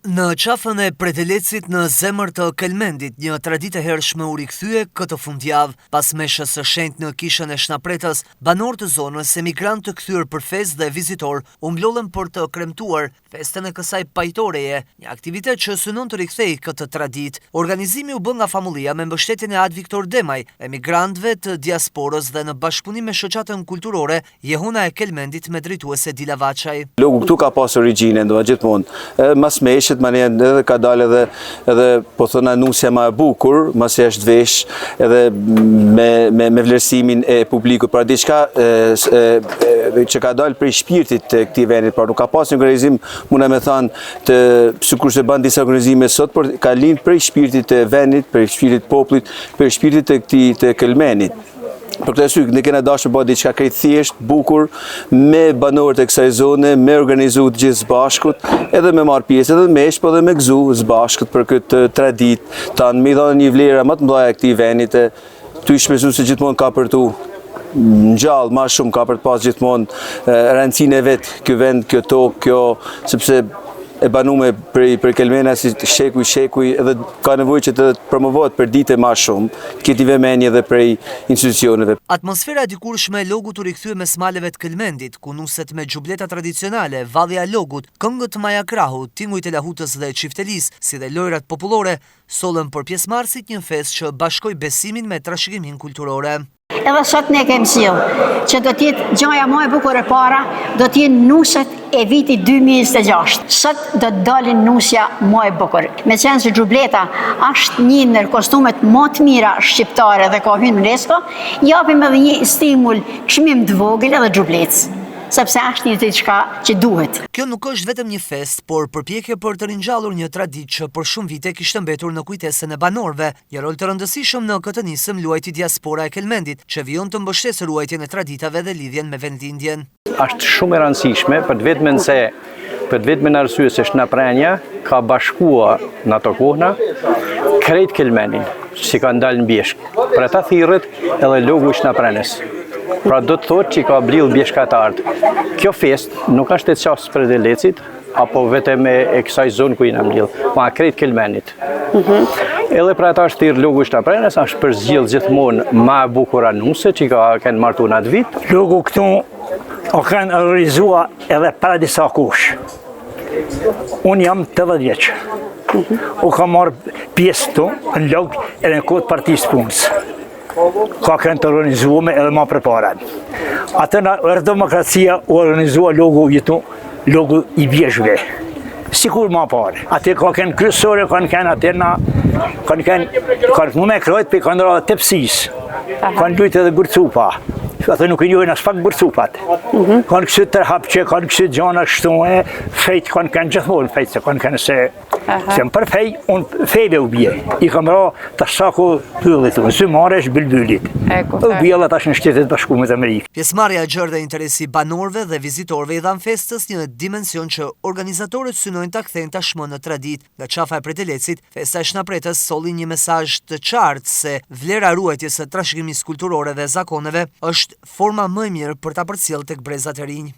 Në qafën e Predelecit në zemër të Kelmendit, një traditë e hershme u rikthye këtë fundjavë. Pas meshës së shenjtë në kishën e Shnapretës, banorë të zonës, emigrantë të kthyer për festë dhe vizitor u mblollën për të kremtuar festën e kësaj pajtoreje, një aktivitet që synon të rikthejë këtë traditë. Organizimi u bë nga famullia me mbështetjen e Ad Viktor Demaj, emigrantëve të diasporës dhe në bashkëpunim me shoqatën kulturore Jehuna e Kelmendit me drejtuese Dila Vaçaj. Logu këtu ka pas origjinën, do gjithmonë mas meshit më edhe ka dalë edhe po thona nusja më e bukur, masi është vesh edhe me vlerësimin e publikut, pra diçka që ka dalë prej shpirtit të këtij vendit, pra nuk ka pas një organizim, mund me thënë sikur se bën disa organizime sot, por ka lind prej shpirtit të vendit, prej shpirtit të popullit, prej shpirtit të këtij të Kelmenit. Për këtë arsye ne kena dashur bëj diçka krejt thjesht, bukur, me banorët e kësaj zone, me organizu të gjithë së bashkut, edhe me marr pjesë edhe me po edhe me gëzu së bashkut për këtë traditë tanë, me dhënë një vlerë më të mëdha këtij vendit, ty shpesu se gjithmonë ka për tu ngjall më shumë, ka për të pas gjithmonë rëndësinë e vet, ky vend, kjo tokë, kjo sepse e banume për Kelmena si shekuj edhe ka nevojë që të promovohet për dite më shumë, këti vëmendje edhe prej institucioneve. Atmosfera e dikurshme e logut u rikthye mes maleve të Kelmendit, ku nuset me xhubleta tradicionale, vallja e logut, këngët majakrahut, tingujt e lahutës dhe çiftelis, si dhe lojrat popullore, sollën për pjesëmarrësit një festë që bashkoi besimin me trashëgiminë kulturore. Edhe sot ne kemi sjellë që do t'jetë gjaja më e bukur e para, do t'jenë nuset e vitit 2026. Sot do të dalin nusja më e bukur. Me qenë se xhubleta është një ndër kostumet më të mira shqiptare dhe ka hyrë në UNESCO, japim edhe një stimul çmim të vogël edhe xhubletës, sepse është një diçka që duhet. Kjo nuk është vetëm një fest, por përpjekje për të ringjallur një traditë që për shumë vite kishte mbetur në kujtesën e banorëve. Një rol të rëndësishëm në këtë nisëm luajti diaspora e Kelmendit, që vijon të mbështesë ruajtjen e traditave dhe lidhjen me vendlindjen. Është shumë e rëndësishme për të vetëm arsye se Shnaprenja ka bashkuar në ato kohëna krejt Kelmenin, që ka ndalë në bjeshk. Për ata thirrët edhe logu i Shnaprenës. Pra do të thotë që ka blill bjeshkatarët. Kjo fest nuk është e qasë Predelecit, apo vetëm e kësaj zonë ku jena mblill, ma krejt Kelmenit. Edhe për ata është thirrë logu i Shnaprenës, është përzgjidh gjithmonë më e bukur anuse që kanë martu në atë vit. Logu këtu o kanë organizua edhe para disa kush. Unë jam 80 vjeç. U ka marrë pjesë këtu në log edhe në kodë partisë punës. Ka kënë të organizuame edhe ma përpara. Atë në demokracia u organizua logu i vjeshve. Sikur ma parë. Atë ka kënë kryesore, kanë atë kanë me krojt për kanë rrë tepsis. Kanë lujtë edhe burcupa. Atë nuk i njojnë as pak burcupat. Kanë kësë tërhapqe, kanë kësë gjana shtume, fejt kanë gjithmonë fejt, se kanë se më për fej, unë fejve u bje. I kam ra të shako pëllit, zëmaresh bilbylit. U bjellat ashtë në Shtetet Bashkuara të Amerikës. Pjesëmarrja e gjerë dhe interesi banorëve dhe vizitorëve i dhan festës një dimension që organizatorët synojnë ta kthejnë tashmë në traditë. Nga qafa e Predelecit, festa e Shnapretës solli një mesazh të qartë se vlera ruajtjes së trashëgimisë kulturore dhe zakoneve është forma më e mirë për ta përcjellë tek brezat e rinj.